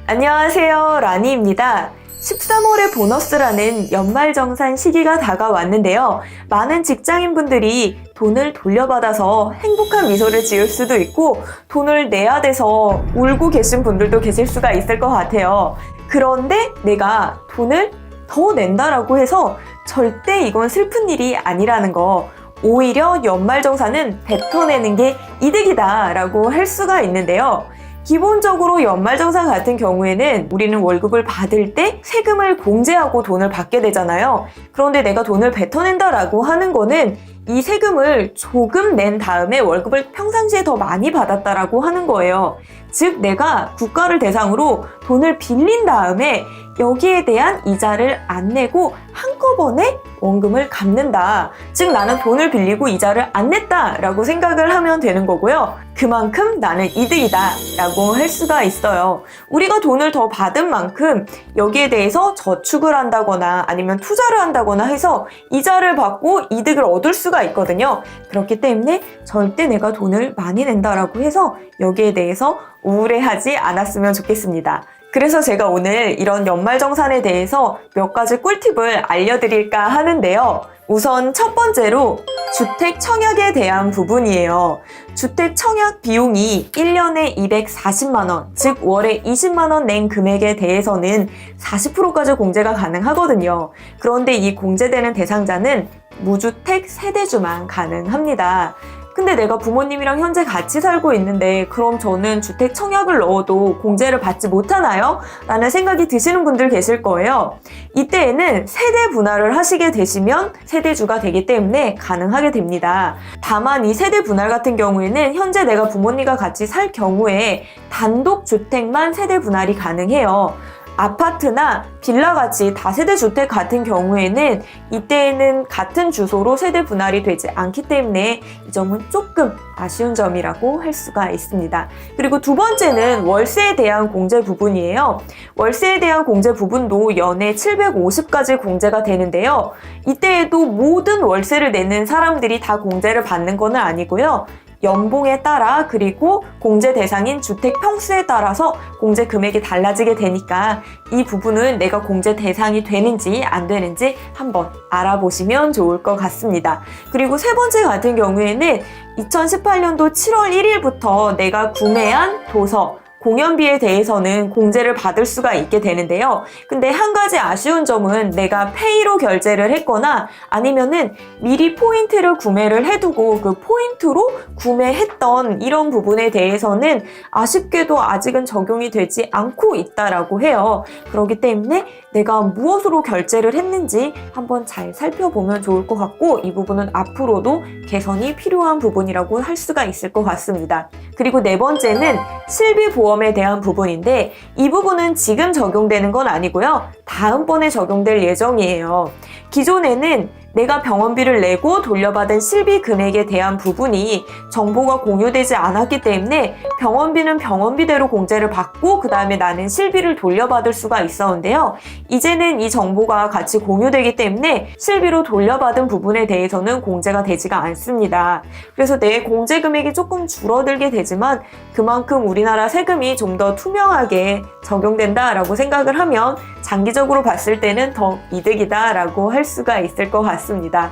안녕하세요, 라니입니다. 13월의 보너스라는 연말정산 시기가 다가왔는데요. 많은 직장인분들이 돈을 돌려받아서 행복한 미소를 지을 수도 있고 돈을 내야 돼서 울고 계신 분들도 계실 수가 있을 것 같아요. 그런데 내가 돈을 더 낸다라고 해서 절대 이건 슬픈 일이 아니라는 거, 오히려 연말정산은 뱉어내는 게 이득이다 라고 할 수가 있는데요. 기본적으로 연말정산 같은 경우에는 우리는 월급을 받을 때 세금을 공제하고 돈을 받게 되잖아요. 그런데 내가 돈을 뱉어낸다라고 하는 거는 이 세금을 조금 낸 다음에 월급을 평상시에 더 많이 받았다라고 하는 거예요. 즉 내가 국가를 대상으로 돈을 빌린 다음에 여기에 대한 이자를 안 내고 한꺼번에 원금을 갚는다. 즉 나는 돈을 빌리고 이자를 안 냈다라고 생각을 하면 되는 거고요. 그만큼 나는 이득이다 라고 할 수가 있어요. 우리가 돈을 더 받은 만큼 여기에 대해서 저축을 한다거나 아니면 투자를 한다거나 해서 이자를 받고 이득을 얻을 수가 있거든요. 그렇기 때문에 절대 내가 돈을 많이 낸다라고 해서 여기에 대해서 우울해하지 않았으면 좋겠습니다. 그래서 제가 오늘 이런 연말정산에 대해서 몇 가지 꿀팁을 알려드릴까 하는데요. 우선 첫 번째로 주택 청약에 대한 부분이에요. 주택 청약 비용이 1년에 240만 원, 즉 월에 20만 원 낸 금액에 대해서는 40%까지 공제가 가능하거든요. 그런데 이 공제되는 대상자는 무주택 세대주만 가능합니다. 근데 내가 부모님이랑 현재 같이 살고 있는데 그럼 저는 주택 청약을 넣어도 공제를 받지 못하나요? 라는 생각이 드시는 분들 계실 거예요. 이때에는 세대 분할을 하시게 되시면 세대주가 되기 때문에 가능하게 됩니다. 다만 이 세대 분할 같은 경우에는 현재 내가 부모님과 같이 살 경우에 단독 주택만 세대 분할이 가능해요. 아파트나 빌라같이 다세대 주택 같은 경우에는 이때에는 같은 주소로 세대 분할이 되지 않기 때문에 이 점은 조금 아쉬운 점이라고 할 수가 있습니다. 그리고 두 번째는 월세에 대한 공제 부분이에요. 월세에 대한 공제 부분도 연에 750까지 공제가 되는데요. 이때에도 모든 월세를 내는 사람들이 다 공제를 받는 건 아니고요. 연봉에 따라 그리고 공제 대상인 주택 평수에 따라서 공제 금액이 달라지게 되니까 이 부분은 내가 공제 대상이 되는지 안 되는지 한번 알아보시면 좋을 것 같습니다. 그리고 세 번째 같은 경우에는 2018년도 7월 1일부터 내가 구매한 도서, 공연비에 대해서는 공제를 받을 수가 있게 되는데요. 근데 한 가지 아쉬운 점은 내가 페이로 결제를 했거나 아니면은 미리 포인트를 구매를 해두고 그 포인트로 구매했던 이런 부분에 대해서는 아쉽게도 아직은 적용이 되지 않고 있다라고 해요. 그렇기 때문에 내가 무엇으로 결제를 했는지 한번 잘 살펴보면 좋을 것 같고 이 부분은 앞으로도 개선이 필요한 부분이라고 할 수가 있을 것 같습니다. 그리고 네 번째는 실비보험에 대한 부분인데 이 부분은 지금 적용되는 건 아니고요. 다음번에 적용될 예정이에요. 기존에는 내가 병원비를 내고 돌려받은 실비 금액에 대한 부분이 정보가 공유되지 않았기 때문에 병원비는 병원비대로 공제를 받고 그 다음에 나는 실비를 돌려받을 수가 있었는데요. 이제는 이 정보가 같이 공유되기 때문에 실비로 돌려받은 부분에 대해서는 공제가 되지가 않습니다. 그래서 내 공제 금액이 조금 줄어들게 되지만 그만큼 우리나라 세금이 좀 더 투명하게 적용된다라고 생각을 하면 장기적으로 봤을 때는 더 이득이다라고 할 수가 있을 것 같습니다.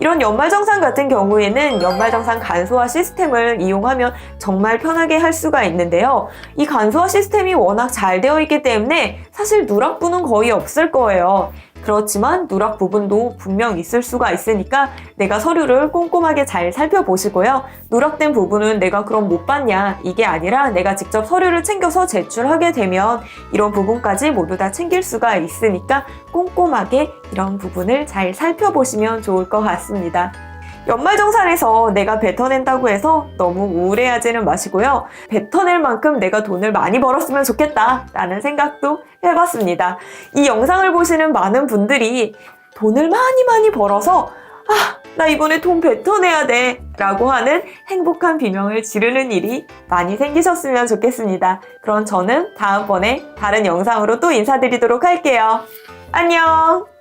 이런 연말정산 같은 경우에는 연말정산 간소화 시스템을 이용하면 정말 편하게 할 수가 있는데요. 이 간소화 시스템이 워낙 잘 되어 있기 때문에 사실 누락부는 거의 없을 거예요. 그렇지만 누락 부분도 분명 있을 수가 있으니까 내가 서류를 꼼꼼하게 잘 살펴보시고요. 누락된 부분은 내가 그럼 못 받냐 이게 아니라 내가 직접 서류를 챙겨서 제출하게 되면 이런 부분까지 모두 다 챙길 수가 있으니까 꼼꼼하게 이런 부분을 잘 살펴보시면 좋을 것 같습니다. 연말정산에서 내가 뱉어낸다고 해서 너무 우울해하지는 마시고요. 뱉어낼 만큼 내가 돈을 많이 벌었으면 좋겠다 라는 생각도 해봤습니다. 이 영상을 보시는 많은 분들이 돈을 많이 벌어서 나 이번에 돈 뱉어내야 돼 라고 하는 행복한 비명을 지르는 일이 많이 생기셨으면 좋겠습니다. 그럼 저는 다음번에 다른 영상으로 또 인사드리도록 할게요. 안녕!